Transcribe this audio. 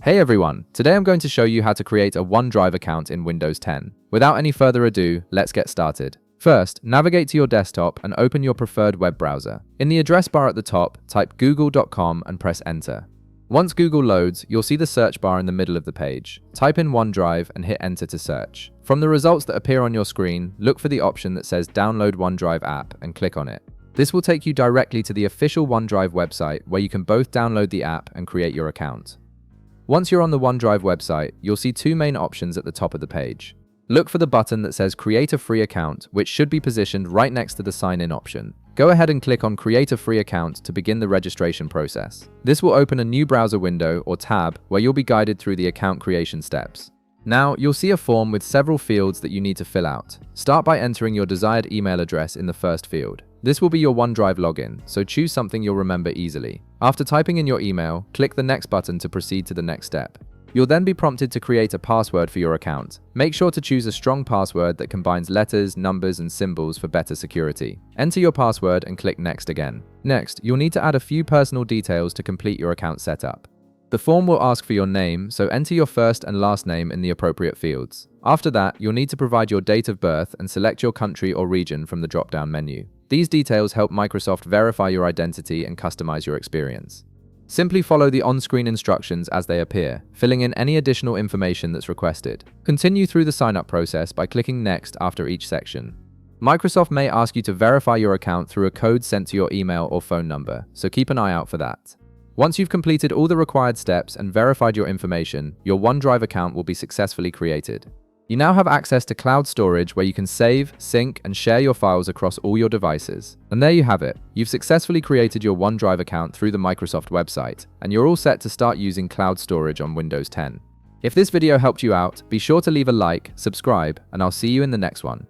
Hey everyone, today I'm going to show you how to create a OneDrive account in Windows 10. Without any further ado, let's get started. First, navigate to your desktop and open your preferred web browser. In the address bar at the top, type google.com and press enter. Once Google loads, you'll see the search bar in the middle of the page. Type in OneDrive and hit enter to search. From the results that appear on your screen, look for the option that says Download OneDrive app and click on it. This will take you directly to the official OneDrive website where you can both download the app and create your account. Once you're on the OneDrive website, you'll see two main options at the top of the page. Look for the button that says Create a Free Account, which should be positioned right next to the Sign In option. Go ahead and click on Create a Free Account to begin the registration process. This will open a new browser window or tab where you'll be guided through the account creation steps. Now, you'll see a form with several fields that you need to fill out. Start by entering your desired email address in the first field. This will be your OneDrive login, so choose something you'll remember easily. After typing in your email, click the Next button to proceed to the next step. You'll then be prompted to create a password for your account. Make sure to choose a strong password that combines letters, numbers, and symbols for better security. Enter your password and click Next again. Next, you'll need to add a few personal details to complete your account setup. The form will ask for your name, so enter your first and last name in the appropriate fields. After that, you'll need to provide your date of birth and select your country or region from the drop-down menu. These details help Microsoft verify your identity and customize your experience. Simply follow the on-screen instructions as they appear, filling in any additional information that's requested. Continue through the sign-up process by clicking Next after each section. Microsoft may ask you to verify your account through a code sent to your email or phone number, so keep an eye out for that. Once you've completed all the required steps and verified your information, your OneDrive account will be successfully created. You now have access to cloud storage where you can save, sync, and share your files across all your devices. And there you have it. You've successfully created your OneDrive account through the Microsoft website, and you're all set to start using cloud storage on Windows 10. If this video helped you out, be sure to leave a like, subscribe, and I'll see you in the next one.